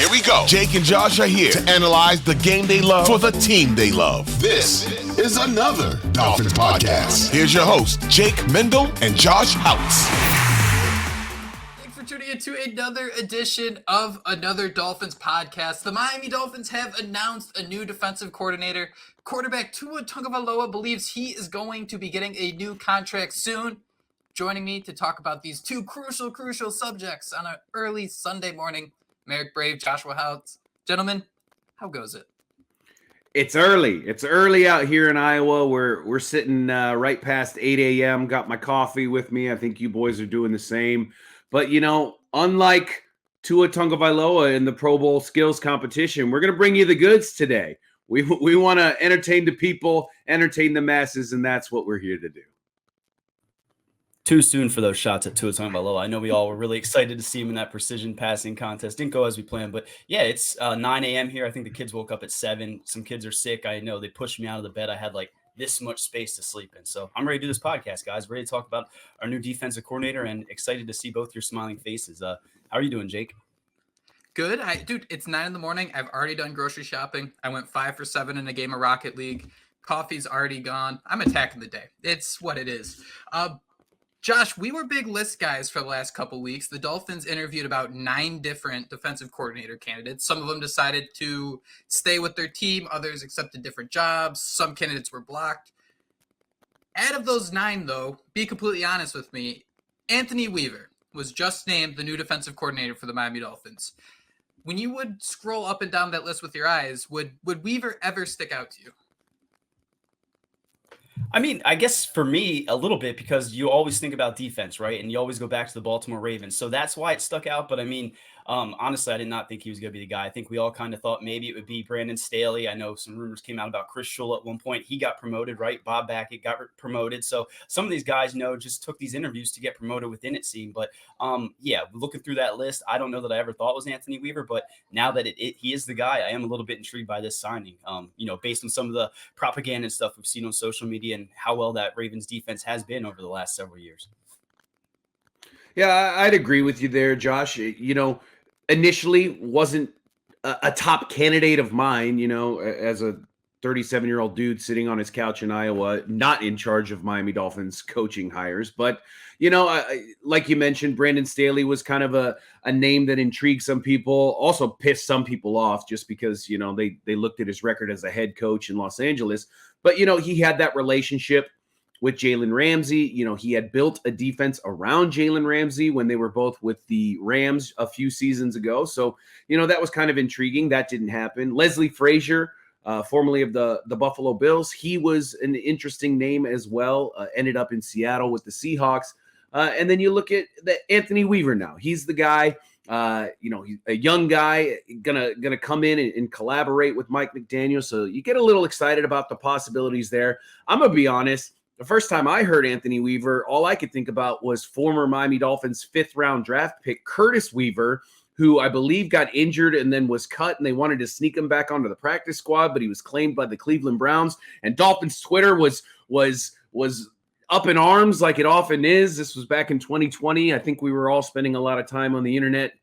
Here we go. Jake and Josh are here to analyze the game they love for the team they love. This is another Dolphins Podcast. Here's your host, Jake Mendel and Josh Houtz. Thanks for tuning in to another edition of another Dolphins Podcast. The Miami Dolphins have announced a new defensive coordinator. Quarterback Tua Tagovailoa believes he is going to be getting a new contract soon. Joining me to talk about these two crucial subjects on an early Sunday morning, Marek Brave, Joshua Houtz. Gentlemen, how goes it? It's early. It's early out here in Iowa. We're sitting right past 8 a.m. Got my coffee with me. I think you boys are doing the same. But, you know, unlike Tua Tagovailoa in the Pro Bowl skills competition, we're going to bring you the goods today. We want to entertain the people, entertain the masses, and that's what we're here to do. Too soon for those shots at Tua Tagovailoa. I know we all were really excited to see him in that precision passing contest. Didn't go as we planned, but yeah, it's 9 a.m. here. I think the kids woke up at 7. Some kids are sick. I know they pushed me out of the bed. I had like this much space to sleep in. So I'm ready to do this podcast, guys. Ready to talk about our new defensive coordinator and excited to see both your smiling faces. How are you doing, Jake? Good. Dude, it's 9 in the morning. I've already done grocery shopping. I went 5 for 7 in a game of Rocket League. Coffee's already gone. I'm attacking the day. It's what it is. Josh, we were big list guys for the last couple weeks. The Dolphins interviewed about 9 different defensive coordinator candidates. Some of them decided to stay with their team. Others accepted different jobs. Some candidates were blocked. Out of those 9, though, be completely honest with me, Anthony Weaver was just named the new defensive coordinator for the Miami Dolphins. When you would scroll up and down that list with your eyes, would Weaver ever stick out to you? I mean, I guess for me, a little bit, because you always think about defense, right? And you always go back to the Baltimore Ravens. So that's why it stuck out. But I mean, honestly, I did not think he was going to be the guy. I think we all kind of thought maybe it would be Brandon Staley. I know some rumors came out about Chris Schul at one point. He got promoted, right? Bob Backett got promoted. So some of these guys, just took these interviews to get promoted within it seemed. But yeah, looking through that list, I don't know that I ever thought it was Anthony Weaver. But now that he is the guy, I am a little bit intrigued by this signing, based on some of the propaganda and stuff we've seen on social media and how well that Ravens defense has been over the last several years. Yeah, I'd agree with you there, Josh. Initially wasn't a top candidate of mine, as a 37-year-old dude sitting on his couch in Iowa, not in charge of Miami Dolphins coaching hires. But, like you mentioned, Brandon Staley was kind of a name that intrigued some people, also pissed some people off just because, they looked at his record as a head coach in Los Angeles. But, he had that relationship with Jalen Ramsey. He had built a defense around Jalen Ramsey when they were both with the Rams a few seasons ago. So, that was kind of intriguing. That didn't happen. Leslie Frazier, formerly of the Buffalo Bills, he was an interesting name as well, ended up in Seattle with the Seahawks. And then you look at Anthony Weaver now. He's the guy, he's a young guy, gonna come in and collaborate with Mike McDaniel. So you get a little excited about the possibilities there. I'm going to be honest. The first time I heard Anthony Weaver, all I could think about was former Miami Dolphins 5th-round draft pick Curtis Weaver, who I believe got injured and then was cut, and they wanted to sneak him back onto the practice squad, but he was claimed by the Cleveland Browns. And Dolphins Twitter was up in arms like it often is. This was back in 2020. I think we were all spending a lot of time on the internet,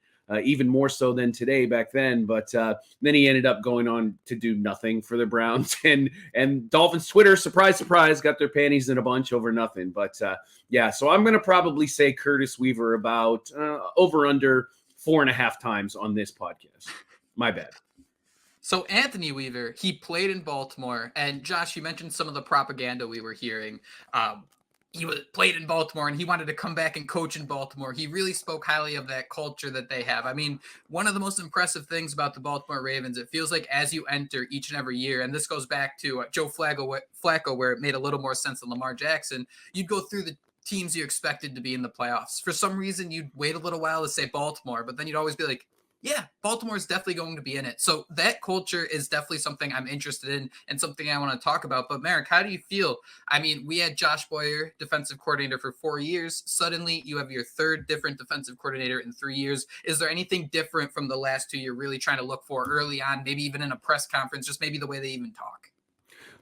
even more so than today back then. But then he ended up going on to do nothing for the Browns. And Dolphins Twitter, surprise, got their panties in a bunch over nothing. But yeah, so I'm going to probably say Curtis Weaver about over under 4.5 times on this podcast. My bad. So Anthony Weaver, he played in Baltimore. And Josh, you mentioned some of the propaganda we were hearing. He played in Baltimore and he wanted to come back and coach in Baltimore. He really spoke highly of that culture that they have. I mean, one of the most impressive things about the Baltimore Ravens, it feels like as you enter each and every year, and this goes back to Joe Flacco, where it made a little more sense than Lamar Jackson, you'd go through the teams you expected to be in the playoffs. For some reason, you'd wait a little while to say Baltimore, but then you'd always be like, yeah, Baltimore is definitely going to be in it. So that culture is definitely something I'm interested in and something I want to talk about. But Marek, how do you feel? I mean, we had Josh Boyer, defensive coordinator for 4 years. Suddenly you have your 3rd different defensive coordinator in 3 years. Is there anything different from the last 2 you're really trying to look for early on, maybe even in a press conference, just maybe the way they even talk?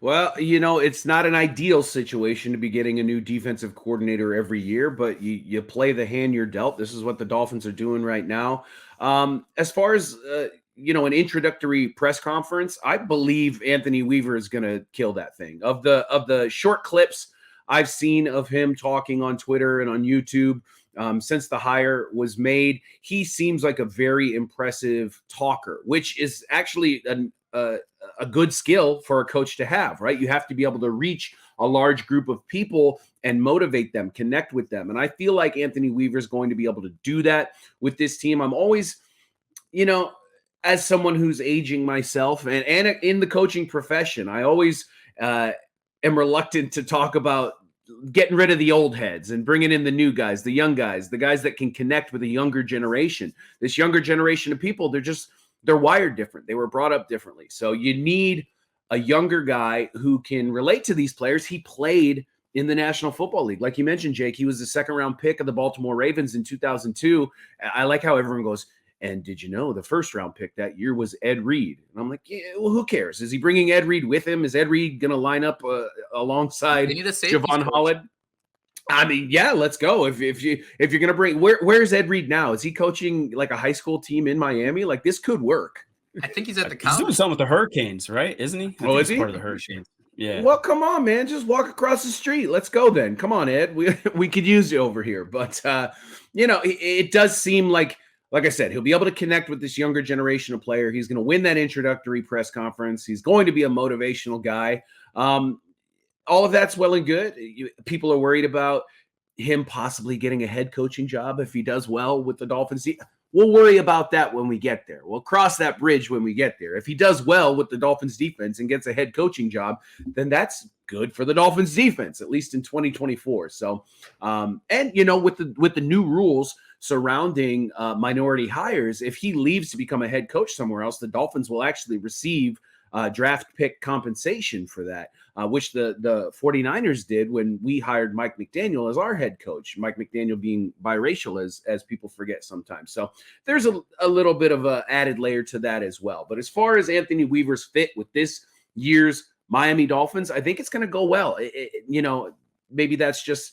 Well, it's not an ideal situation to be getting a new defensive coordinator every year, but you play the hand you're dealt. This is what the Dolphins are doing right now. As far as, an introductory press conference, I believe Anthony Weaver is going to kill that thing. Of the short clips I've seen of him talking on Twitter and on YouTube since the hire was made, he seems like a very impressive talker, which is actually a good skill for a coach to have, right? You have to be able to reach a large group of people and motivate them, connect with them. And I feel like Anthony Weaver is going to be able to do that with this team. I'm always, as someone who's aging myself and in the coaching profession, I always am reluctant to talk about getting rid of the old heads and bringing in the new guys, the young guys, the guys that can connect with a younger generation. This younger generation of people, they're wired different. They were brought up differently. So you need a younger guy who can relate to these players. He played in the National Football League. Like you mentioned, Jake, he was the second-round pick of the Baltimore Ravens in 2002. I like how everyone goes, and did you know the first-round pick that year was Ed Reed? And I'm like, yeah, well, who cares? Is he bringing Ed Reed with him? Is Ed Reed going to line up alongside Javon Holland? I mean, yeah, let's go. If you're going to bring, where's Ed Reed now? Is he coaching like a high school team in Miami? Like this could work. I think he's at the college. He's doing something with the Hurricanes, right? Isn't he? Is he part of the Hurricanes? Yeah. Well, come on, man. Just walk across the street. Let's go then. Come on, Ed. We could use you over here. But, it does seem like I said, he'll be able to connect with this younger generation of player. He's going to win that introductory press conference. He's going to be a motivational guy. All of that's well and good. People are worried about him possibly getting a head coaching job if he does well with the Dolphins. We'll worry about that when we get there. We'll cross that bridge when we get there. If he does well with the Dolphins defense and gets a head coaching job, then that's good for the Dolphins defense, at least in 2024. So, with the new rules surrounding minority hires, if he leaves to become a head coach somewhere else, the Dolphins will actually receive draft pick compensation for that, which the 49ers did when we hired Mike McDaniel as our head coach, Mike McDaniel being biracial, as people forget sometimes. So there's a little bit of a added layer to that as well. But as far as Anthony Weaver's fit with this year's Miami Dolphins, I think it's going to go well. Maybe that's just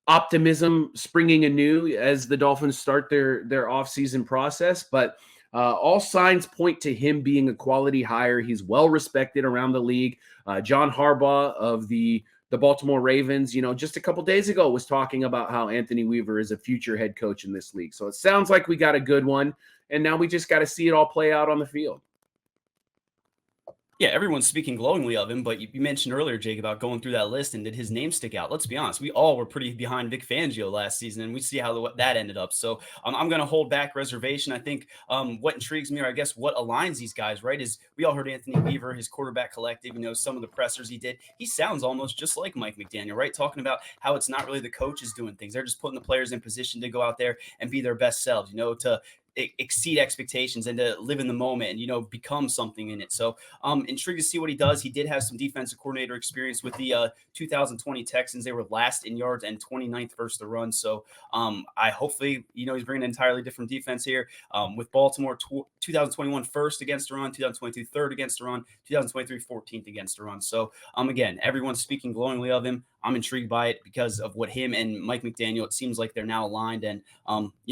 optimism springing anew as the Dolphins start their offseason process, but all signs point to him being a quality hire. He's well respected around the league. John Harbaugh of the Baltimore Ravens, just a couple days ago was talking about how Anthony Weaver is a future head coach in this league. So it sounds like we got a good one, and now we just got to see it all play out on the field. Yeah, everyone's speaking glowingly of him, but you mentioned earlier, Jake, about going through that list and did his name stick out? Let's be honest. We all were pretty behind Vic Fangio last season, and we see how that ended up. So I'm going to hold back reservation. I think what intrigues me, or I guess what aligns these guys, right, is we all heard Anthony Weaver, his quarterback collective, some of the pressers he did. He sounds almost just like Mike McDaniel, right? Talking about how it's not really the coaches doing things. They're just putting the players in position to go out there and be their best selves, to exceed expectations and to live in the moment and, become something in it. So intrigued to see what he does. He did have some defensive coordinator experience with the 2020 Texans. They were last in yards and 29th versus the run. So I hopefully, he's bringing an entirely different defense here with Baltimore 2021 first against the run, 2022 third against the run, 2023 14th against the run. So again, everyone's speaking glowingly of him. I'm intrigued by it because of what him and Mike McDaniel, it seems like they're now aligned, and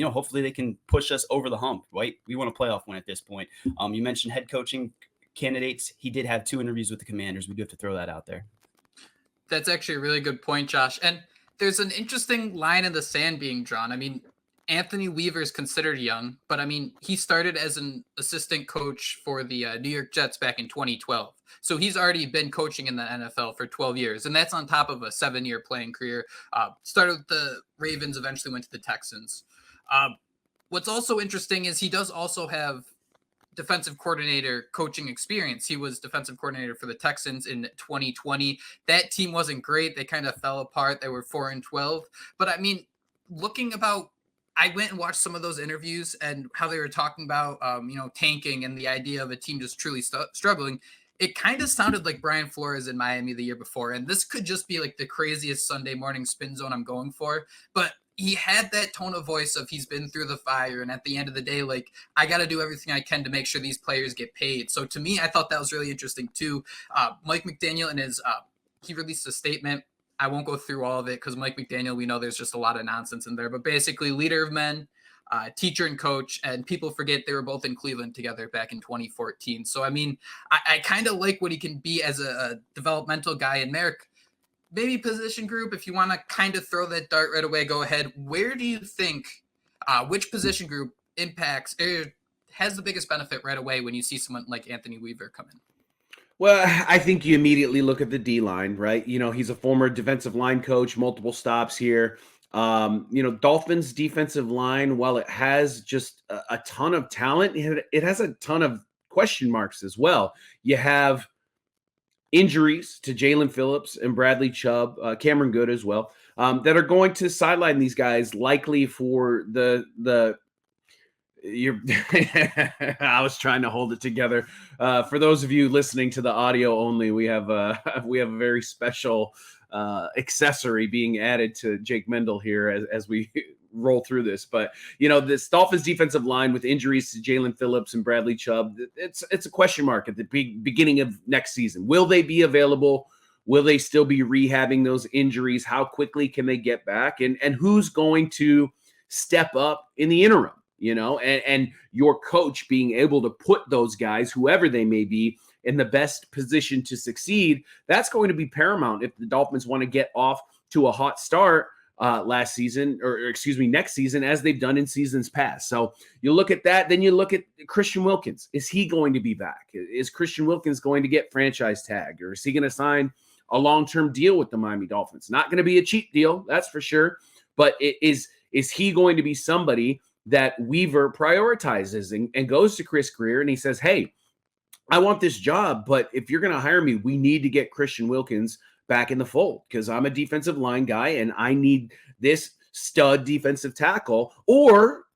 hopefully they can push us over the hump, right? We want a playoff win at this point. You mentioned head coaching candidates. He did have 2 interviews with the Commanders. We do have to throw that out there. That's actually a really good point, Josh. And there's an interesting line in the sand being drawn. I mean, Anthony Weaver is considered young, but he started as an assistant coach for the New York Jets back in 2012. So he's already been coaching in the NFL for 12 years, and that's on top of a 7-year playing career. Started with the Ravens, eventually went to the Texans. What's also interesting is he does also have defensive coordinator coaching experience. He was defensive coordinator for the Texans in 2020. That team wasn't great. They kind of fell apart. They were 4-12. But I went and watched some of those interviews and how they were talking about, tanking and the idea of a team just truly struggling. It kind of sounded like Brian Flores in Miami the year before. And this could just be like the craziest Sunday morning spin zone I'm going for. But he had that tone of voice of he's been through the fire. And at the end of the day, I got to do everything I can to make sure these players get paid. So to me, I thought that was really interesting too. Mike McDaniel and he released a statement. I won't go through all of it because Mike McDaniel, we know there's just a lot of nonsense in there, but basically leader of men, teacher and coach, and people forget they were both in Cleveland together back in 2014. So, I mean, I kind of like what he can be as a developmental guy. And Marek, maybe position group, if you want to kind of throw that dart right away, go ahead. Where do you think, which position group impacts or has the biggest benefit right away when you see someone like Anthony Weaver come in? Well, I think you immediately look at the D-line, right? He's a former defensive line coach, multiple stops here. Dolphins defensive line, while it has just a ton of talent, it has a ton of question marks as well. You have injuries to Jalen Phillips and Bradley Chubb, Cameron Good as well, that are going to sideline these guys likely for I was trying to hold it together. For those of you listening to the audio only, we have a very special accessory being added to Jake Mendel here as we roll through this. But this Dolphins defensive line with injuries to Jalen Phillips and Bradley Chubb, it's a question mark at the beginning of next season. Will they be available? Will they still be rehabbing those injuries? How quickly can they get back? And who's going to step up in the interim? And your coach being able to put those guys, whoever they may be, in the best position to succeed, that's going to be paramount if the Dolphins want to get off to a hot start next season, as they've done in seasons past. So you look at that, then you look at Christian Wilkins. Is he going to be back? Is Christian Wilkins going to get franchise tagged, or is he going to sign a long-term deal with the Miami Dolphins? Not going to be a cheap deal, that's for sure. But is he going to be somebody that Weaver prioritizes and goes to Chris Greer and he says, hey, I want this job, but if you're going to hire me, we need to get Christian Wilkins back in the fold because I'm a defensive line guy and I need this stud defensive tackle? Or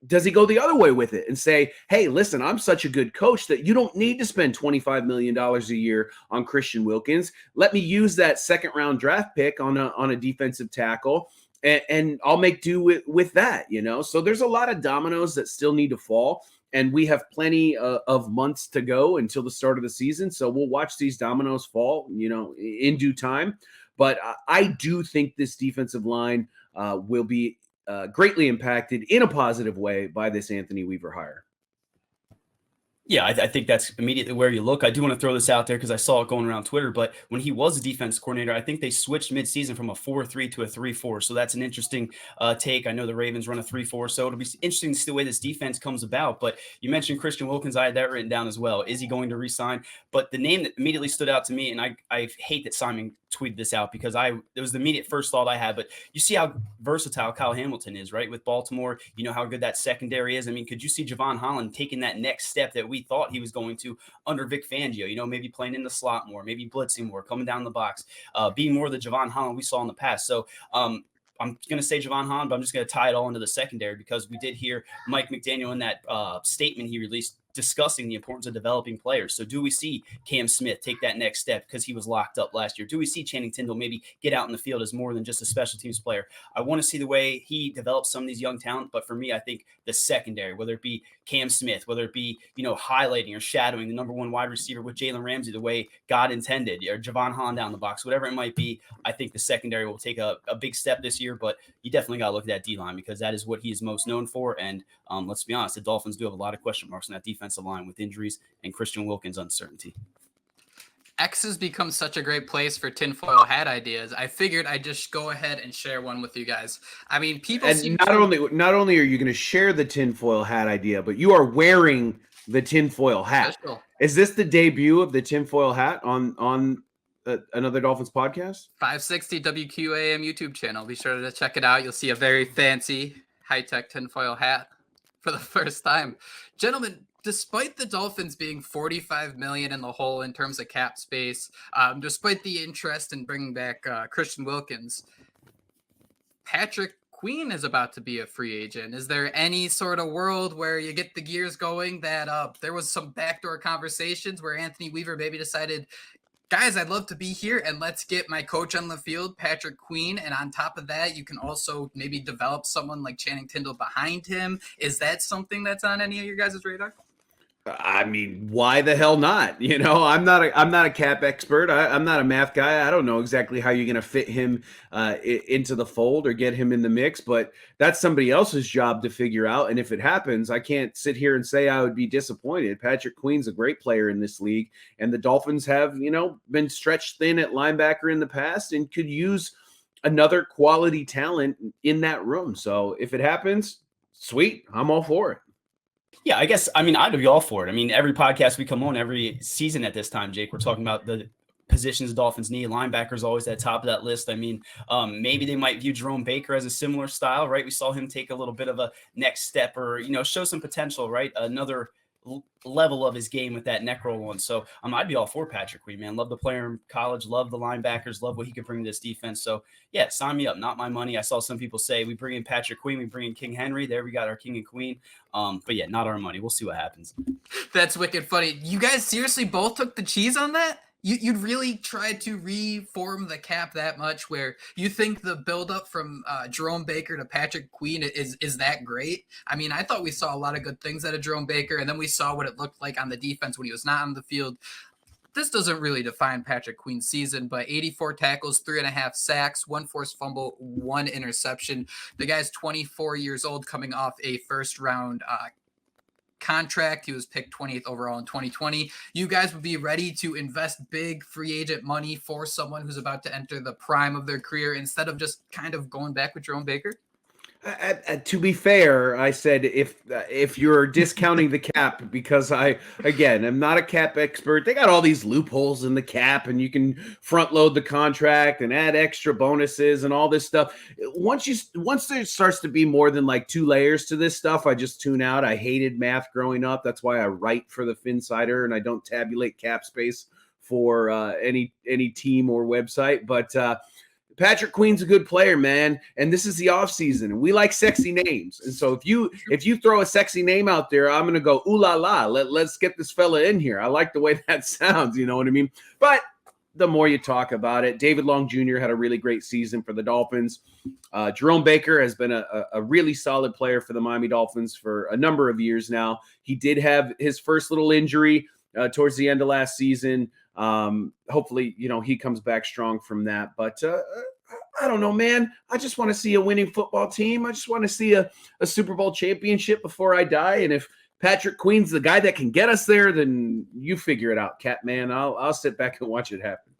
does he go the other way with it and say, hey, listen, I'm such a good coach that you don't need to spend $25 million a year on Christian Wilkins. Let me use that second-round draft pick on a defensive tackle, and I'll make do with that, So there's a lot of dominoes that still need to fall, and we have plenty of months to go until the start of the season. So we'll watch these dominoes fall, in due time. But I do think this defensive line will be greatly impacted in a positive way by this Anthony Weaver hire. Yeah, I think that's immediately where you look. I do want to throw this out there because I saw it going around Twitter, but when he was a defense coordinator, I think they switched midseason from a 4-3 to a 3-4. So that's an interesting take. I know the Ravens run a 3-4, so it'll be interesting to see the way this defense comes about. But you mentioned Christian Wilkins. I had that written down as well. Is he going to re-sign? But the name that immediately stood out to me, and I hate that Simon tweeted this out because it was the immediate first thought I had, but you see how versatile Kyle Hamilton is, right? With Baltimore, you know how good that secondary is. I mean, could you see Javon Holland taking that next step that we thought he was going to under Vic Fangio, maybe playing in the slot more, maybe blitzing more, coming down the box, being more the Javon Holland we saw in the past. So I'm going to say Javon Holland, but I'm just going to tie it all into the secondary because we did hear Mike McDaniel in that statement he released discussing the importance of developing players. So do we see Cam Smith take that next step because he was locked up last year? Do we see Channing Tindall maybe get out in the field as more than just a special teams player? I want to see the way he develops some of these young talent, but for me, I think the secondary, whether it be Cam Smith, whether it be, highlighting or shadowing the number one wide receiver with Jalen Ramsey the way God intended, or Javon Holland down the box, whatever it might be, I think the secondary will take a big step this year, but you definitely got to look at that D-line because that is what he is most known for. And let's be honest, the Dolphins do have a lot of question marks in that defensive line with injuries and Christian Wilkins' uncertainty. X has become such a great place for tinfoil hat ideas. I figured I'd just go ahead and share one with you guys. I mean, people and not only are you going to share the tinfoil hat idea, but you are wearing the tinfoil hat. Special. Is this the debut of the tinfoil hat on another Dolphins podcast? 560 WQAM YouTube channel. Be sure to check it out. You'll see a very fancy high-tech tinfoil hat for the first time. Gentlemen, despite the Dolphins being $45 million in the hole in terms of cap space, despite the interest in bringing back Christian Wilkins, Patrick Queen is about to be a free agent. Is there any sort of world where you get the gears going that there was some backdoor conversations where Anthony Weaver maybe decided, guys, I'd love to be here and let's get my coach on the field, Patrick Queen. And on top of that, you can also maybe develop someone like Channing Tindall behind him. Is that something that's on any of your guys' radar? I mean, why the hell not? I'm not a cap expert. I'm not a math guy. I don't know exactly how you're going to fit him into the fold or get him in the mix, but that's somebody else's job to figure out. And if it happens, I can't sit here and say I would be disappointed. Patrick Queen's a great player in this league, and the Dolphins have, been stretched thin at linebacker in the past and could use another quality talent in that room. So if it happens, sweet, I'm all for it. Yeah, I guess, I'd be all for it. Every podcast we come on every season at this time, Jake, we're talking about the positions the Dolphins need. Linebackers always at the top of that list. Maybe they might view Jerome Baker as a similar style, right? We saw him take a little bit of a next step or, show some potential, right? Another level of his game with that neck roll on. So I'd be all for Patrick Queen, man. Love the player in college, love the linebackers, love what he could bring to this defense. So yeah, sign me up. Not my money. I saw some people say we bring in Patrick Queen, we bring in King Henry. There we got our king and queen. But yeah, not our money. We'll see what happens. That's wicked funny. You guys seriously both took the cheese on that? You'd really try to reform the cap that much where you think the buildup from Jerome Baker to Patrick Queen is that great? I thought we saw a lot of good things out of Jerome Baker, and then we saw what it looked like on the defense when he was not on the field. This doesn't really define Patrick Queen's season, but 84 tackles, 3.5 sacks, 1 forced fumble, 1 interception. The guy's 24 years old, coming off a first-round contract. He was picked 20th overall in 2020. You guys would be ready to invest big free agent money for someone who's about to enter the prime of their career instead of just kind of going back with Jerome Baker? To be fair, I said if you're discounting the cap, because I'm not a cap expert. They got all these loopholes in the cap, and you can front load the contract and add extra bonuses and all this stuff. Once there starts to be more than like 2 layers to this stuff, I just tune out. I hated math growing up. That's why I write for the Finsider and I don't tabulate cap space for any team or website. But Patrick Queen's a good player, man, and this is the offseason, and we like sexy names. And so if you throw a sexy name out there, I'm going to go, ooh la la, let's get this fella in here. I like the way that sounds, you know what I mean? But the more you talk about it, David Long Jr. had a really great season for the Dolphins. Jerome Baker has been a really solid player for the Miami Dolphins for a number of years now. He did have his first little injury towards the end of last season. Hopefully, he comes back strong from that. But I don't know, man. I just want to see a winning football team. I just want to see a Super Bowl championship before I die. And if Patrick Queen's the guy that can get us there, then you figure it out, Cat Man. I'll sit back and watch it happen.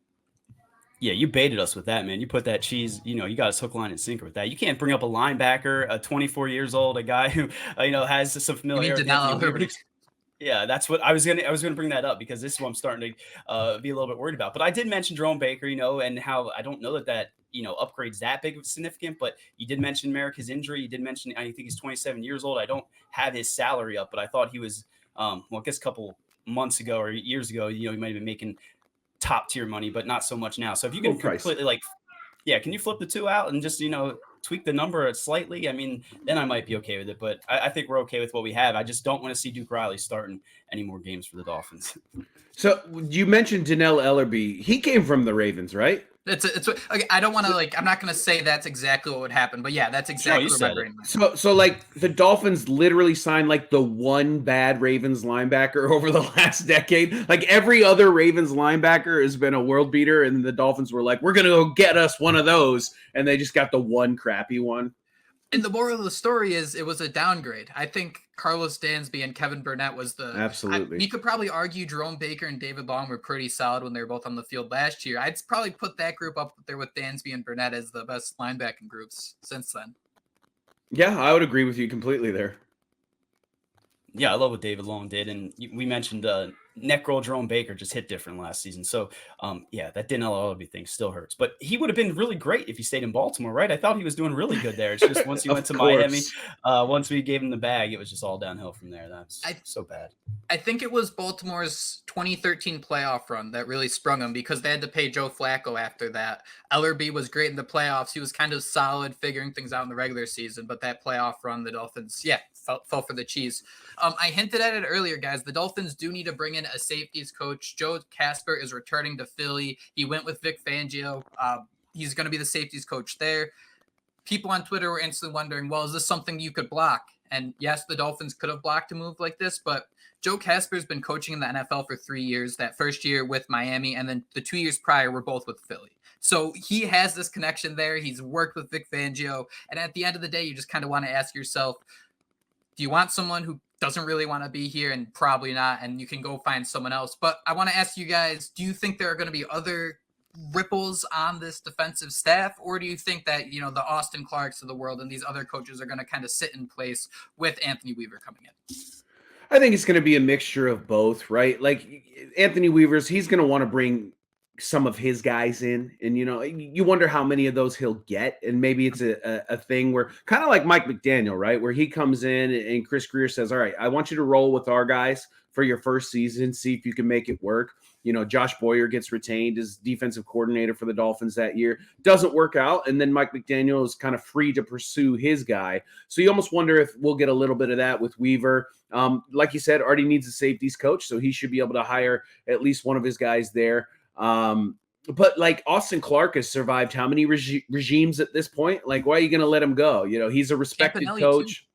Yeah, you baited us with that, man. You put that cheese, you got us hook, line, and sinker with that. You can't bring up a linebacker, a 24 years old, a guy who, has some familiarity. Yeah, that's what I was gonna bring that up, because this is what I'm starting to be a little bit worried about. But I did mention Jerome Baker, and how I don't know that upgrades that big of significant. But you did mention Marek, his injury. You did mention I think he's 27 years old. I don't have his salary up, but I thought he was I guess a couple months ago or years ago, he might have been making top tier money, but not so much now. So if you can completely can you flip the 2 out and just tweak the number slightly? Then I might be okay with it. But I think we're okay with what we have. I just don't want to see Duke Riley starting any more games for the Dolphins. So you mentioned Dannell Ellerbe. He came from the Ravens, right? It's okay, I don't want to I'm not going to say that's exactly what would happen, but yeah, that's exactly what my brain went. So the Dolphins literally signed the one bad Ravens linebacker over the last decade. Every other Ravens linebacker has been a world beater, and the Dolphins were like, we're going to go get us one of those, and they just got the one crappy one. And the moral of the story is it was a downgrade. I think Carlos Dansby and Kevin Burnett was absolutely. You could probably argue Jerome Baker and David Long were pretty solid when they were both on the field last year. I'd probably put that group up there with Dansby and Burnett as the best linebacking groups since then. Yeah, I would agree with you completely there. Yeah, I love what David Long did. And we mentioned neck roll Jerome Baker just hit different last season. So, that Dannell Ellerbe thing still hurts. But he would have been really great if he stayed in Baltimore, right? I thought he was doing really good there. It's just once he went to Miami, once we gave him the bag, it was just all downhill from there. That's so bad. I think it was Baltimore's 2013 playoff run that really sprung him, because they had to pay Joe Flacco after that. Ellerbe was great in the playoffs. He was kind of solid figuring things out in the regular season, but that playoff run, the Dolphins, fell for the cheese. I hinted at it earlier, guys. The Dolphins do need to bring in a safeties coach. Joe Kasper is returning to Philly. He went with Vic Fangio. He's going to be the safeties coach there. People on Twitter were instantly wondering, well, is this something you could block? And yes, the Dolphins could have blocked a move like this, but Joe Kasper's been coaching in the NFL for 3 years. That first year with Miami, and then the 2 years prior were both with Philly. So he has this connection there. He's worked with Vic Fangio. And at the end of the day, you just kind of want to ask yourself, do you want someone who doesn't really want to be here? And probably not. And you can go find someone else. But I want to ask you guys, do you think there are going to be other ripples on this defensive staff? Or do you think that, the Austin Clarks of the world and these other coaches are going to kind of sit in place with Anthony Weaver coming in? I think it's going to be a mixture of both, right? Like Anthony Weaver's, he's going to want to bring some of his guys in, and you wonder how many of those he'll get, and maybe it's a thing where kind of like Mike McDaniel, right, where he comes in and Chris Greer says, all right, I want you to roll with our guys for your first season, see if you can make it work. Josh Boyer gets retained as defensive coordinator for the Dolphins that year, doesn't work out, and then Mike McDaniel is kind of free to pursue his guy. So you almost wonder if we'll get a little bit of that with Weaver. Like you said, already needs a safeties coach, so he should be able to hire at least one of his guys there. But like Austin Clark has survived how many regimes at this point? Like, why are you going to let him go? He's a respected coach.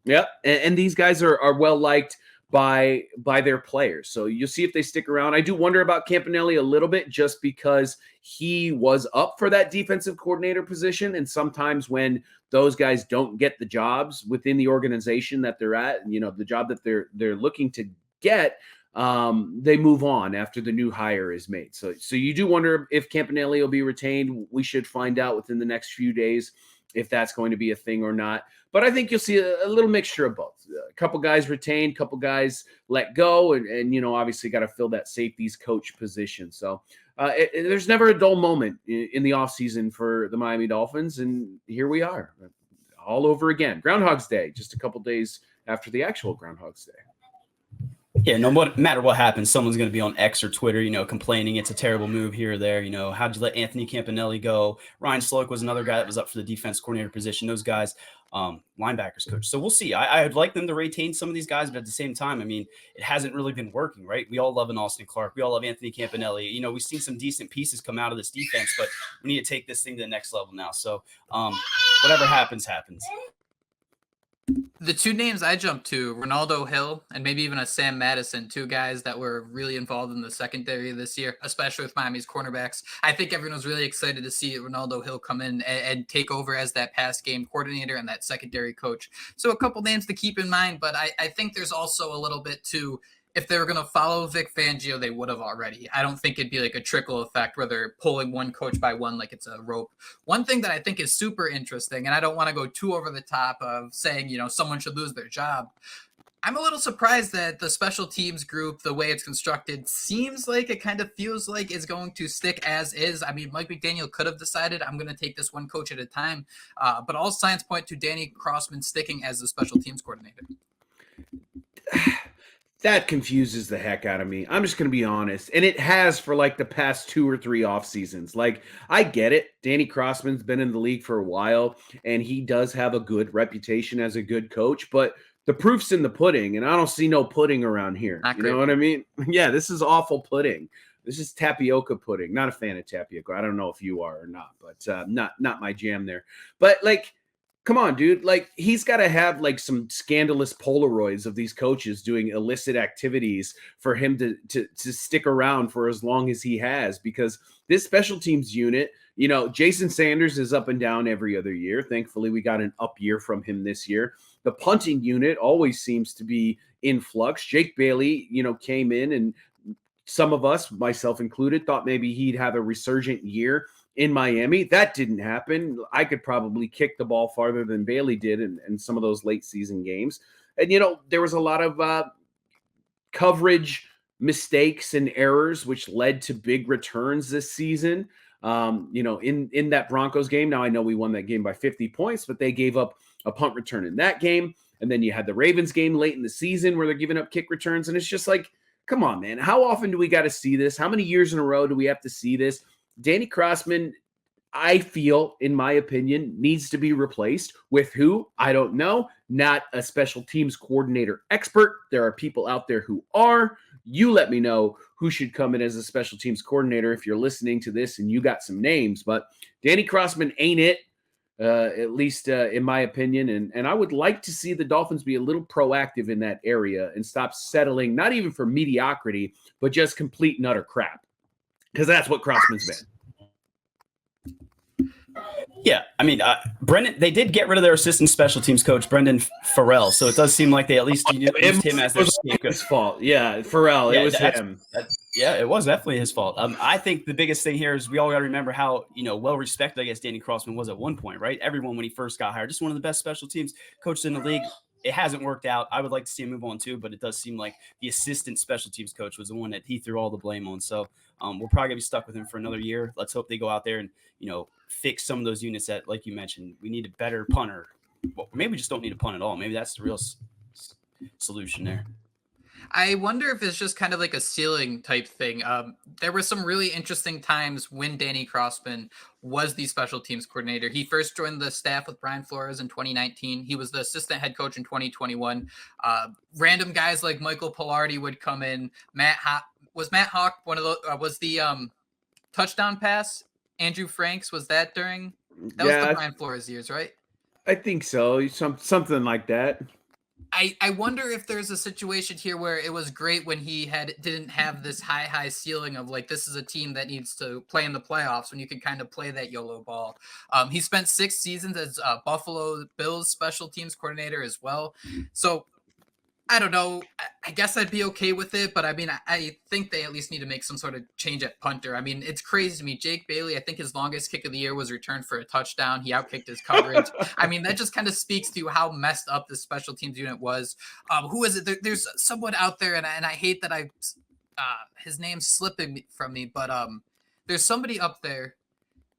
Yeah. And these guys are well liked by their players. So you'll see if they stick around. I do wonder about Campanelli a little bit, just because he was up for that defensive coordinator position. And sometimes when those guys don't get the jobs within the organization that they're at, the job that they're looking to get, they move on after the new hire is made. So you do wonder if Campanelli will be retained. We should find out within the next few days if that's going to be a thing or not. But I think you'll see a little mixture of both. A couple guys retained, couple guys let go, and obviously got to fill that safeties coach position. So there's never a dull moment in the offseason for the Miami Dolphins, and here we are all over again. Groundhog's Day, just a couple days after the actual Groundhog's Day. Yeah, no matter what happens, someone's going to be on X or Twitter, complaining it's a terrible move here or there. How'd you let Anthony Campanelli go? Ryan Sloak was another guy that was up for the defense coordinator position. Those guys, linebackers coach. So we'll see. I'd like them to retain some of these guys, but at the same time, it hasn't really been working, right? We all love an Austin Clark. We all love Anthony Campanelli. We've seen some decent pieces come out of this defense, but we need to take this thing to the next level now. So whatever happens, happens. The two names I jumped to, Ronaldo Hill and maybe even a Sam Madison, two guys that were really involved in the secondary this year, especially with Miami's cornerbacks. I think everyone was really excited to see Ronaldo Hill come in and take over as that pass game coordinator and that secondary coach. So a couple names to keep in mind, but I think there's also a little bit to, if they were going to follow Vic Fangio, they would have already. I don't think it'd be like a trickle effect where they're pulling one coach by one like it's a rope. One thing that I think is super interesting, and I don't want to go too over the top of saying, someone should lose their job. I'm a little surprised that the special teams group, the way it's constructed, seems like it kind of feels like it's going to stick as is. Mike McDaniel could have decided, I'm going to take this one coach at a time. But all signs point to Danny Crossman sticking as the special teams coordinator. That confuses the heck out of me. I'm just going to be honest. And it has for like the past 2 or 3 off seasons. Like, I get it. Danny Crossman's been in the league for a while, and he does have a good reputation as a good coach, but the proof's in the pudding, and I don't see no pudding around here. You know what I mean? Yeah, this is awful pudding. This is tapioca pudding. Not a fan of tapioca. I don't know if you are or not, but not my jam there. But like, come on, dude. Like, he's got to have like some scandalous Polaroids of these coaches doing illicit activities for him to stick around for as long as he has, because this special teams unit, Jason Sanders is up and down every other year. Thankfully, we got an up year from him this year. The punting unit always seems to be in flux. Jake Bailey, came in, and some of us, myself included, thought maybe he'd have a resurgent year in Miami. That didn't happen. I could probably kick the ball farther than Bailey did in some of those late season games. And, there was a lot of coverage mistakes and errors, which led to big returns this season. In that Broncos game. Now, I know we won that game by 50 points, but they gave up a punt return in that game. And then you had the Ravens game late in the season where they're giving up kick returns. And it's just like, come on, man. How often do we got to see this? How many years in a row do we have to see this? Danny Crossman, I feel, in my opinion, needs to be replaced with who? I don't know. Not a special teams coordinator expert. There are people out there who are. You let me know who should come in as a special teams coordinator if you're listening to this and you got some names. But Danny Crossman ain't it. at least in my opinion. And I would like to see the Dolphins be a little proactive in that area and stop settling, not even for mediocrity, but just complete and utter crap. Because that's what Crossman's been. Yeah, I mean, Brendan, they did get rid of their assistant special teams coach, Brendan Farrell. So it does seem like they at least used him as their scapegoat. His fault. Yeah, Farrell. Yeah, it was him. Yeah, it was definitely his fault. I think the biggest thing here is we all got to remember how, well respected, I guess, Danny Crossman was at one point, right? Everyone, when he first got hired, just one of the best special teams coaches in the league. It hasn't worked out. I would like to see him move on too, but it does seem like the assistant special teams coach was the one that he threw all the blame on. So we're probably going to be stuck with him for another year. Let's hope they go out there and, fix some of those units that, like you mentioned, we need a better punter. Well, maybe we just don't need a punt at all. Maybe that's the real solution there. I wonder if it's just kind of like a ceiling type thing. There were some really interesting times when Danny Crossman was the special teams coordinator. He first joined the staff with Brian Flores in 2019. He was the assistant head coach in 2021. Random guys like Michael Pilardi would come in. Matt Hawk one of those? Was the touchdown pass? Andrew Franks, was that during? That was the Brian Flores years, right? I think so. Something like that. I wonder if there's a situation here where it was great when he didn't have this high ceiling of like, this is a team that needs to play in the playoffs, when you can kind of play that YOLO ball. He spent 6 seasons as Buffalo Bills special teams coordinator as well. So I don't know. I guess I'd be okay with it, but I mean, I think they at least need to make some sort of change at punter. I mean, it's crazy to me. Jake Bailey, I think his longest kick of the year was returned for a touchdown. He outkicked his coverage. I mean, that just kind of speaks to how messed up this special teams unit was. Who is it? There's someone out there, and I hate that his name's slipping from me, but there's somebody up there.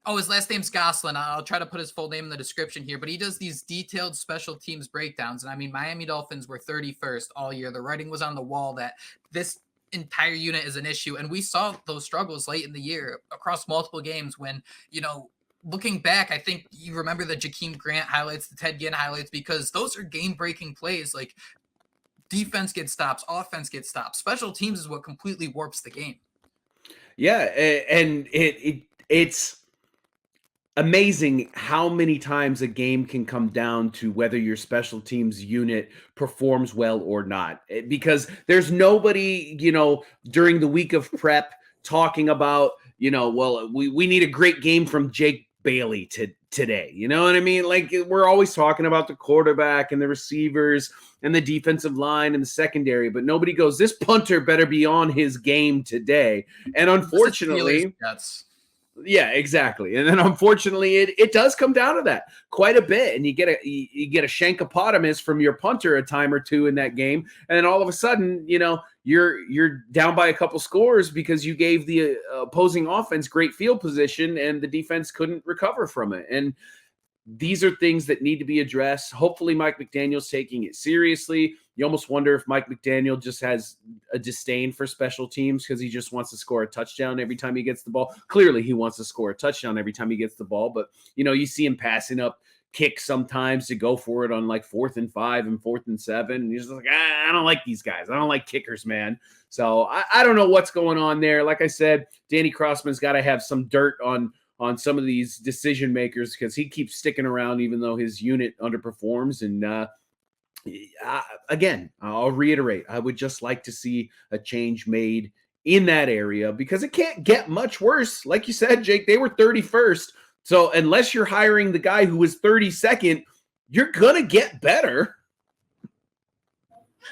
Oh, his last name's Goslin. I'll try to put his full name in the description here, but he does these detailed special teams breakdowns. And I mean, Miami Dolphins were 31st all year. The writing was on the wall that this entire unit is an issue. And we saw those struggles late in the year across multiple games when, looking back, I think you remember the Jakeem Grant highlights, the Ted Ginn highlights, because those are game-breaking plays. Like, defense gets stops, offense gets stops. Special teams is what completely warps the game. Yeah, and it's amazing how many times a game can come down to whether your special teams unit performs well or not. Because there's nobody, during the week of prep talking about, we need a great game from Jake Bailey today. You know what I mean? Like, we're always talking about the quarterback and the receivers and the defensive line and the secondary, but nobody goes, this punter better be on his game today. And unfortunately, yeah, exactly. And then unfortunately, it does come down to that quite a bit. And you get a shankopotamus from your punter a time or two in that game. And then all of a sudden, you're down by a couple scores because you gave the opposing offense great field position and the defense couldn't recover from it. And these are things that need to be addressed. Hopefully Mike McDaniel's taking it seriously. You almost wonder if Mike McDaniel just has a disdain for special teams because he just wants to score a touchdown every time he gets the ball. Clearly he wants to score a touchdown every time he gets the ball, but you see him passing up kicks sometimes to go for it on like 4th and 5 and 4th and 7. And he's just like, I don't like these guys. I don't like kickers, man. So I don't know what's going on there. Like I said, Danny Crossman's got to have some dirt on some of these decision makers because he keeps sticking around even though his unit underperforms. And again, I'll reiterate, I would just like to see a change made in that area because it can't get much worse. Like you said, Jake, they were 31st. So unless you're hiring the guy who was 32nd, you're going to get better.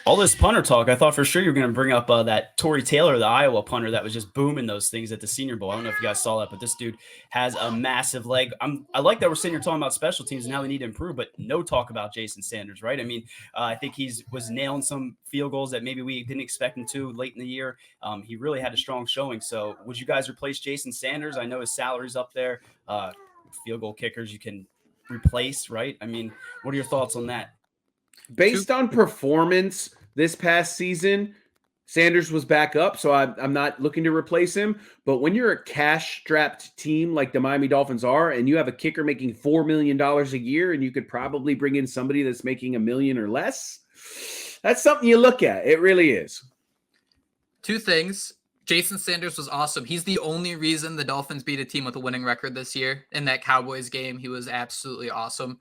All this punter talk, I thought for sure you were going to bring up that Torrey Taylor, the Iowa punter that was just booming those things at the Senior Bowl. I don't know if you guys saw that, but this dude has a massive leg. I like that we're sitting here talking about special teams and how they need to improve, but no talk about Jason Sanders, right? I mean, I think was nailing some field goals that maybe we didn't expect him to late in the year. He really had a strong showing. So would you guys replace Jason Sanders? I know his salary's up there. Field goal kickers you can replace, right? I mean, what are your thoughts on that? Based on performance this past season, Sanders was back up, so I'm not looking to replace him. But when you're a cash-strapped team like the Miami Dolphins are, and you have a kicker making $4 million a year, and you could probably bring in somebody that's making $1 million or less, that's something you look at. It really is. 2 things. Jason Sanders was awesome. He's the only reason the Dolphins beat a team with a winning record this year. In that Cowboys game, he was absolutely awesome.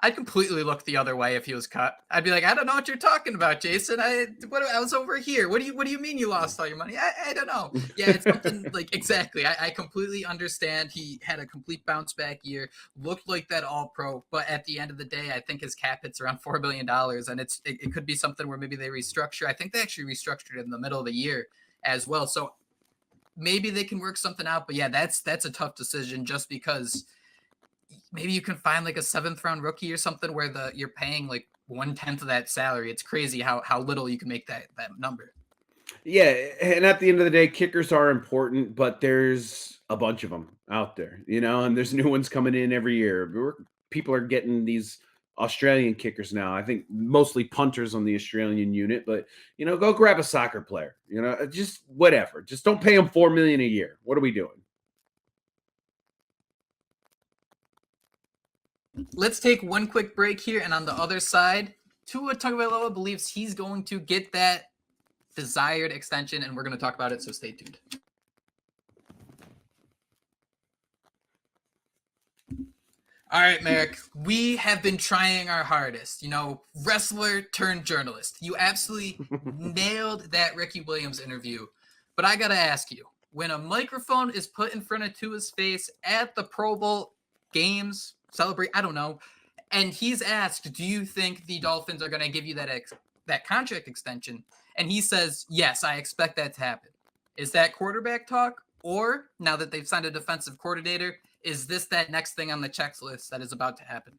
I'd completely look the other way if he was cut. I'd be like, I don't know what you're talking about, Jason. I was over here. What do you mean you lost all your money? I don't know. Yeah, it's something like exactly. I completely understand. He had a complete bounce back year, looked like that all pro, but at the end of the day, I think his cap hits around $4 billion, and it could be something where maybe they restructure. I think they actually restructured it in the middle of the year as well. So maybe they can work something out. But yeah, that's a tough decision just because maybe you can find like a 7th round rookie or something where you're paying like 1/10 of that salary. It's crazy how little you can make that number. Yeah, and at the end of the day, kickers are important, but there's a bunch of them out there, and there's new ones coming in every year. People are getting these Australian kickers now. I think mostly punters on the Australian unit, but go grab a soccer player. Just whatever. Just don't pay them $4 million a year. What are we doing? Let's take one quick break here, and on the other side, Tua Tagovailoa believes he's going to get that desired extension, and we're going to talk about it, so stay tuned. All right, Marek, we have been trying our hardest, wrestler turned journalist. You absolutely nailed that Ricky Williams interview, but I got to ask you, when a microphone is put in front of Tua's face at the Pro Bowl games, celebrate, I don't know, and he's asked, do you think the Dolphins are going to give you that contract extension? And he says, yes, I expect that to happen. Is that quarterback talk? Or now that they've signed a defensive coordinator, is this that next thing on the checklist that is about to happen?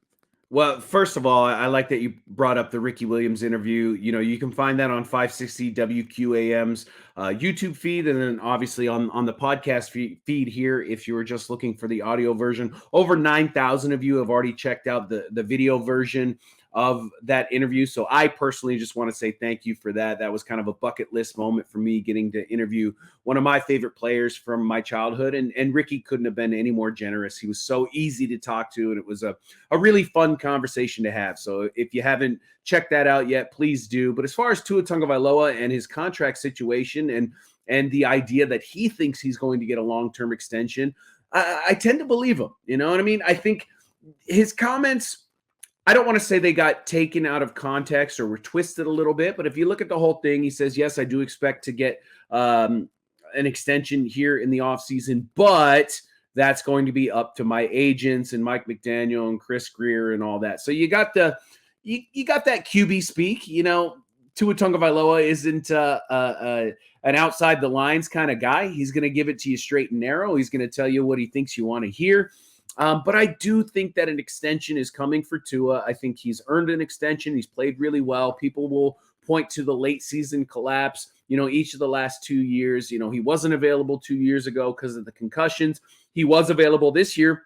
Well, first of all, I like that you brought up the Ricky Williams interview. You can find that on 560 WQAM's YouTube feed, and then obviously on the podcast feed here if you were just looking for the audio version. Over 9,000 of you have already checked out the video version of that interview. So I personally just want to say thank you for that. That was kind of a bucket list moment for me, getting to interview one of my favorite players from my childhood. And Ricky couldn't have been any more generous. He was so easy to talk to, and it was a really fun conversation to have. So if you haven't checked that out yet, please do. But as far as Tua Tagovailoa and his contract situation and the idea that he thinks he's going to get a long-term extension, I tend to believe him. You know what I mean? I think his comments, I don't want to say they got taken out of context or were twisted a little bit, but if you look at the whole thing, he says, yes, I do expect to get an extension here in the offseason, but that's going to be up to my agents and Mike McDaniel and Chris Greer and all that. So you got you got that QB speak. Tua Tagovailoa isn't an outside the lines kind of guy. He's going to give it to you straight and narrow. He's going to tell you what he thinks you want to hear. But I do think that an extension is coming for Tua. I think he's earned an extension. He's played really well. People will point to the late season collapse, each of the last 2 years. He wasn't available 2 years ago because of the concussions. He was available this year,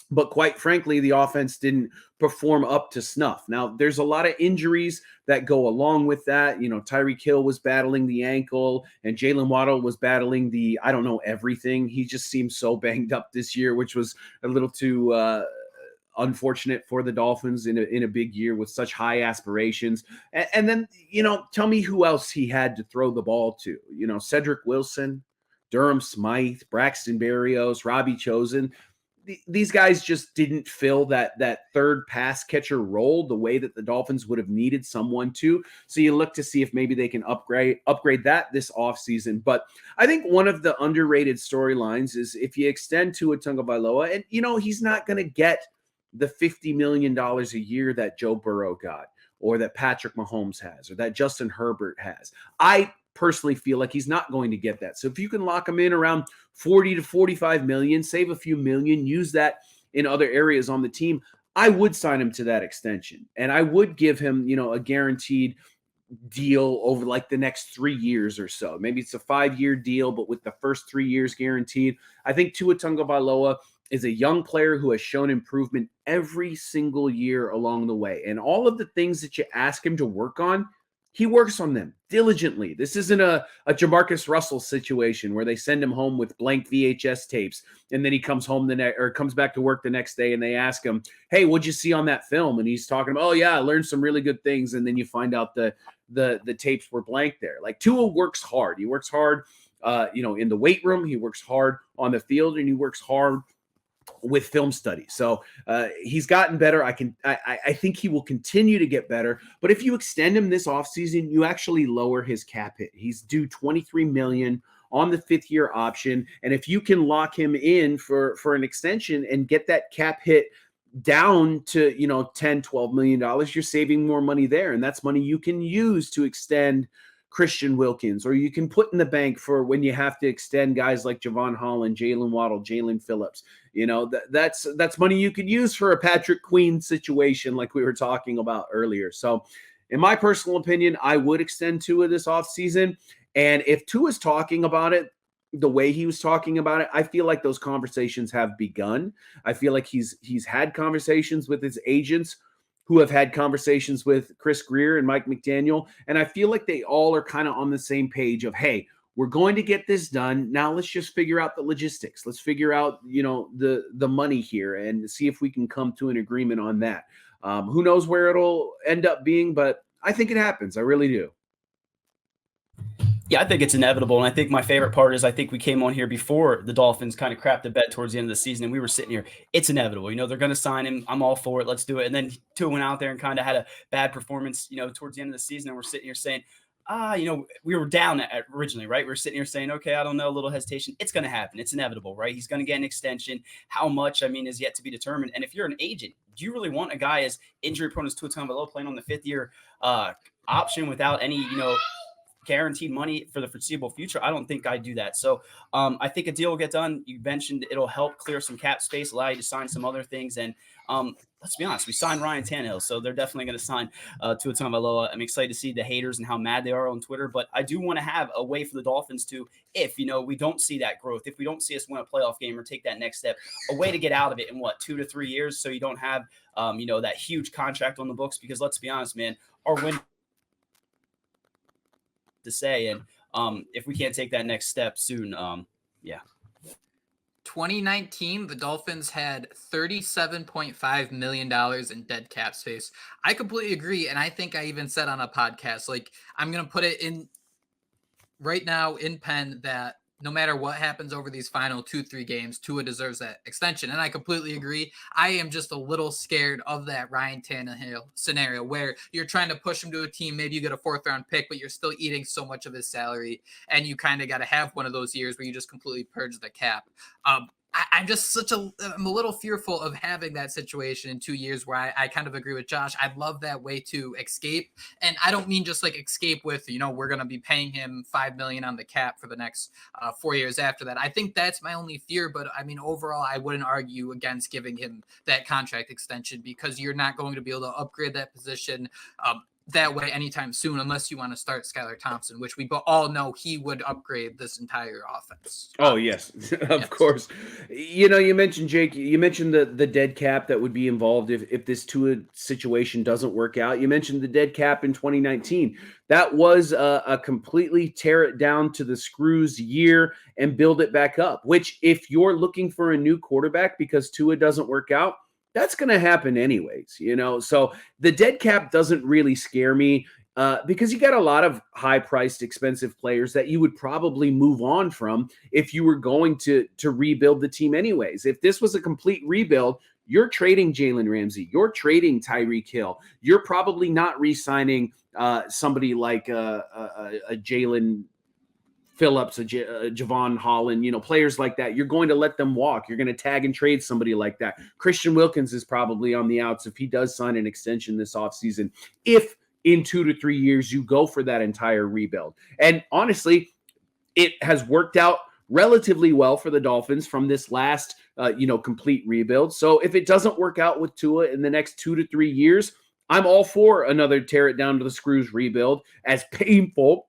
but quite frankly, the offense didn't perform up to snuff. Now, there's a lot of injuries that go along with that. Tyreek Hill was battling the ankle, and Jalen Waddle was battling the, I don't know, everything. He just seemed so banged up this year, which was a little too unfortunate for the Dolphins in a big year with such high aspirations. And then, tell me who else he had to throw the ball to. Cedric Wilson, Durham Smythe, Braxton Berrios, Robbie Chosen. These guys just didn't fill that third pass catcher role the way that the Dolphins would have needed someone to. So you look to see if maybe they can upgrade that this offseason. But I think one of the underrated storylines is if you extend Tua Tagovailoa, and he's not going to get the $50 million a year that Joe Burrow got, or that Patrick Mahomes has, or that Justin Herbert has. I personally feel like he's not going to get that. So if you can lock him in around 40 to 45 million, save a few million, use that in other areas on the team, I would sign him to that extension. And I would give him, a guaranteed deal over like the next 3 years or so. Maybe it's a 5-year deal, but with the first 3 years guaranteed. I think Tua Tagovailoa is a young player who has shown improvement every single year along the way. And all of the things that you ask him to work on, he works on them diligently. This isn't a Jamarcus Russell situation where they send him home with blank VHS tapes, and then he comes home comes back to work the next day, and they ask him, "Hey, what'd you see on that film?" And he's talking about, "Oh yeah, I learned some really good things." And then you find out the the tapes were blank there. Like Tua works hard. He works hard, in the weight room. He works hard on the field, and he works hard with film study. So he's gotten better. I think he will continue to get better. But if you extend him this offseason, you actually lower his cap hit. He's due $23 million on the 5th-year option. And if you can lock him in for an extension and get that cap hit down to, $10-12 million, you're saving more money there. And that's money you can use to extend Christian Wilkins, or you can put in the bank for when you have to extend guys like Javon Holland, Jalen Waddle, Jalen Phillips. That's money you could use for a Patrick Queen situation like we were talking about earlier. So in my personal opinion, I would extend Tua this offseason. And if Tua's talking about it the way he was talking about it, I feel like those conversations have begun. I feel like he's had conversations with his agents who have had conversations with Chris Greer and Mike McDaniel. And I feel like they all are kind of on the same page of, hey, we're going to get this done. Now let's just figure out the logistics. Let's figure out, the money here and see if we can come to an agreement on that. Who knows where it'll end up being, but I think it happens. I really do. Yeah, I think it's inevitable. And I think my favorite part is I think we came on here before the Dolphins kind of crapped the bed towards the end of the season, and we were sitting here. It's inevitable. They're going to sign him. I'm all for it. Let's do it. And then Tua went out there and kind of had a bad performance, towards the end of the season. And we're sitting here saying, we were down at originally, right? We were sitting here saying, okay, I don't know, a little hesitation. It's going to happen. It's inevitable, right? He's going to get an extension. How much, is yet to be determined. And if you're an agent, do you really want a guy as injury prone as Tua Tagovailoa playing on the 5th-year option without any, guaranteed money for the foreseeable future? I don't think I'd do that. So I think a deal will get done. You mentioned it'll help clear some cap space, allow you to sign some other things. And let's be honest, we signed Ryan Tannehill, so they're definitely going to sign Tua Tagovailoa. I'm excited to see the haters and how mad they are on Twitter, but I do want to have a way for the Dolphins to, if, we don't see that growth, if we don't see us win a playoff game or take that next step, a way to get out of it in 2 to 3 years, so you don't have, that huge contract on the books. Because let's be honest, man, our win to say, and if we can't take that next step soon, 2019, the Dolphins had $37.5 million in dead cap space. I completely agree, and I think I even said on a podcast, I'm going to put it in right now in pen that no matter what happens over these final 2-3 games, Tua deserves that extension. And I completely agree. I am just a little scared of that Ryan Tannehill scenario where you're trying to push him to a team. Maybe you get a 4th-round pick, but you're still eating so much of his salary. And you kind of got to have one of those years where you just completely purge the cap. I'm just I'm a little fearful of having that situation in 2 years where I kind of agree with Josh. I'd love that way to escape. And I don't mean just escape with, we're going to be paying him $5 million on the cap for the next 4 years after that. I think that's my only fear. But overall, I wouldn't argue against giving him that contract extension because you're not going to be able to upgrade that position that way anytime soon, unless you want to start Skylar Thompson, which we all know he would upgrade this entire offense. Oh, yes, of course. You mentioned, Jake, you mentioned the dead cap that would be involved if this Tua situation doesn't work out. You mentioned the dead cap in 2019. That was a completely tear it down to the screws year and build it back up, which if you're looking for a new quarterback because Tua doesn't work out, that's going to happen anyways, So the dead cap doesn't really scare me because you got a lot of high-priced, expensive players that you would probably move on from if you were going to rebuild the team anyways. If this was a complete rebuild, you're trading Jalen Ramsey. You're trading Tyreek Hill. You're probably not re-signing somebody like a Jalen Phillips, Javon Holland, players like that. You're going to let them walk. You're going to tag and trade somebody like that. Christian Wilkins is probably on the outs if he does sign an extension this offseason. If in 2 to 3 years you go for that entire rebuild. And honestly, it has worked out relatively well for the Dolphins from this last, complete rebuild. So if it doesn't work out with Tua in the next 2 to 3 years, I'm all for another tear it down to the screws rebuild. As painful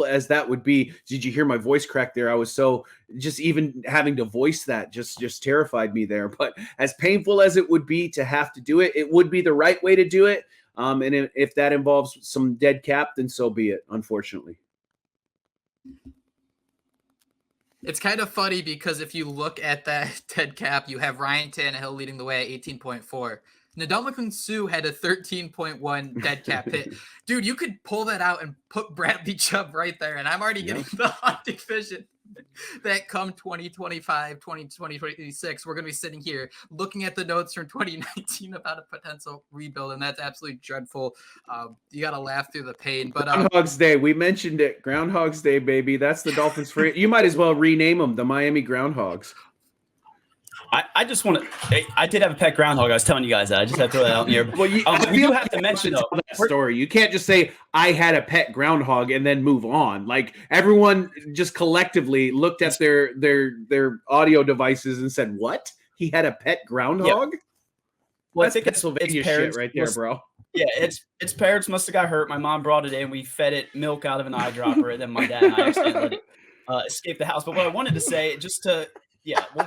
as that would be. Did you hear my voice crack there? I was so just even having to voice that just terrified me there. But as painful as it would be to have to do it, it would be the right way to do it. And if that involves some dead cap, then so be it, unfortunately. It's kind of funny because if you look at that dead cap, you have Ryan Tannehill leading the way at 18.4. Ndamukong Suh had a 13.1 dead cap hit. Dude, you could pull that out and put Bradley Chubb right there, and I'm already getting the hunting vision that come 2025, 2026, we're going to be sitting here looking at the notes from 2019 about a potential rebuild, and that's absolutely dreadful. You got to laugh through the pain. But Groundhog's Day, we mentioned it. Groundhog's Day, baby. That's the Dolphins free. You might as well rename them the Miami Groundhogs. I just want to. I did have a pet groundhog. I was telling you guys that. I just had to throw that out in here. Well, we do have to mention though that story. You can't just say I had a pet groundhog and then move on. Like everyone just collectively looked at their audio devices and said, "What? He had a pet groundhog?" Yeah. Well, that's Pennsylvania shit right there, bro. Yeah, its parents must have got hurt. My mom brought it in. We fed it milk out of an eyedropper, and then my dad and I actually let it escape the house. But what I wanted to say, just to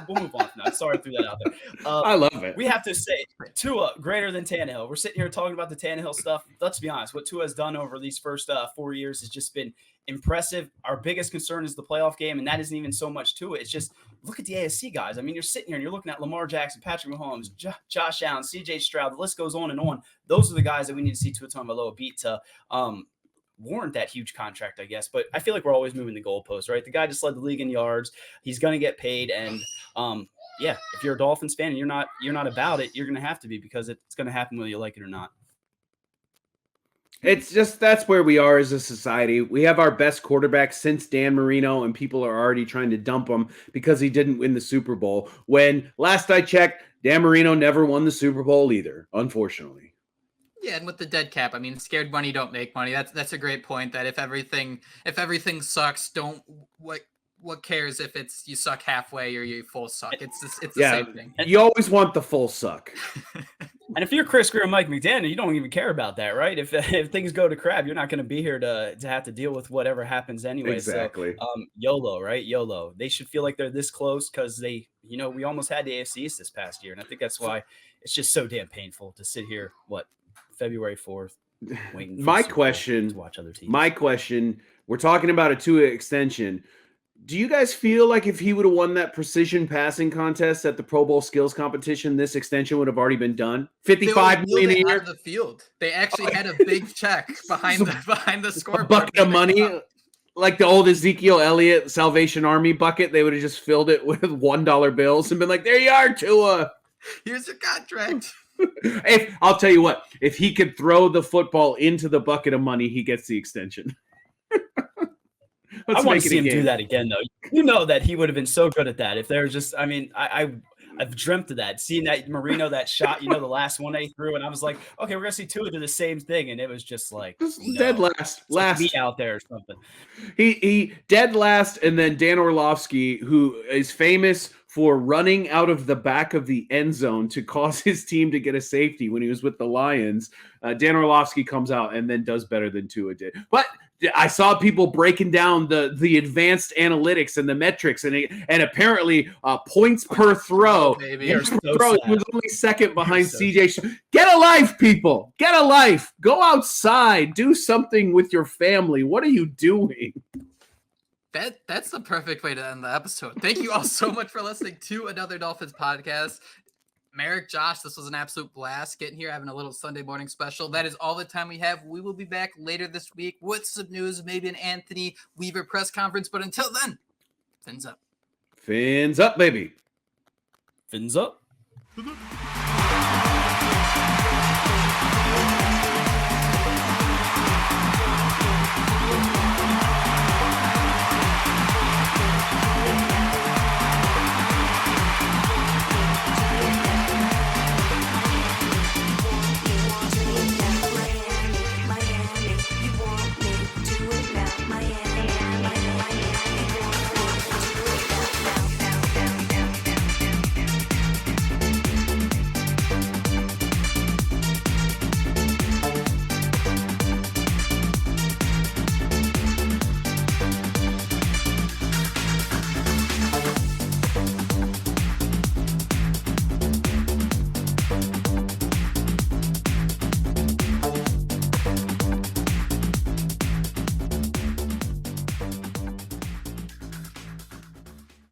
we'll move on from that. Sorry I threw that out there. I love it. We have to say Tua greater than Tannehill. We're sitting here talking about the Tannehill stuff. Let's be honest. What Tua has done over these first 4 years has just been impressive. Our biggest concern is the playoff game, and that isn't even so much to it. It's just look at the AFC guys. I mean, you're sitting here and you're looking at Lamar Jackson, Patrick Mahomes, Josh Allen, CJ Stroud. The list goes on and on. Those are the guys that we need to see Tua Tagovailoa beat to warrant that huge contract, I guess. But I feel like we're always moving the goalpost, right? The guy just led the league in yards. He's going to get paid. And if you're a Dolphins fan and you're not about it, you're going to have to be, because it's going to happen whether you like it or not. It's just, that's where we are as a society. We have our best quarterback since Dan Marino, and people are already trying to dump him because he didn't win the Super Bowl. When last I checked, Dan Marino never won the Super Bowl either, unfortunately. Yeah, and with the dead cap, I mean, scared money don't make money. That's a great point. That if everything sucks, what cares if it's you suck halfway or you full suck? It's the same thing. You always want the full suck. And if you're Chris Greer and Mike McDaniel, you don't even care about that, right? If things go to crap, you're not going to be here to have to deal with whatever happens anyway. Exactly. So, YOLO, right? YOLO. They should feel like they're this close because we almost had the AFC East this past year, and I think that's why it's just so damn painful to sit here. February 4th, waiting. My question, to watch other teams. My question, we're talking about a Tua extension. Do you guys feel like if he would have won that precision passing contest at the Pro Bowl skills competition, this extension would have already been done? $55 million a year. The field. They actually had a big check behind the scoreboard. A bucket of money, like the old Ezekiel Elliott Salvation Army bucket. They would have just filled it with $1 bills and been like, "There you are, Tua. Here's your contract." I'll tell you what, if he could throw the football into the bucket of money, he gets the extension. I want to see him do that again, though. You know that he would have been so good at that. If they're just, I mean, I've dreamt of that, seeing that Marino, that shot, the last one they threw, and I was like, okay, we're gonna see Tua do the same thing, and it was just like dead last me out there or something. He dead last, and then Dan Orlovsky, who is famous for running out of the back of the end zone to cause his team to get a safety when he was with the Lions. Dan Orlovsky comes out and then does better than Tua did. But I saw people breaking down the advanced analytics and the metrics, and apparently points per throw. He was only second behind CJ. Get a life, people. Get a life. Go outside. Do something with your family. What are you doing? That's the perfect way to end the episode. Thank you all so much for listening to another Dolphins podcast. Marek, Josh, this was an absolute blast getting here, having a little Sunday morning special. That is all the time we have. We will be back later this week with some news, maybe an Anthony Weaver press conference. But until then, fins up. Fins up, baby. Fins up.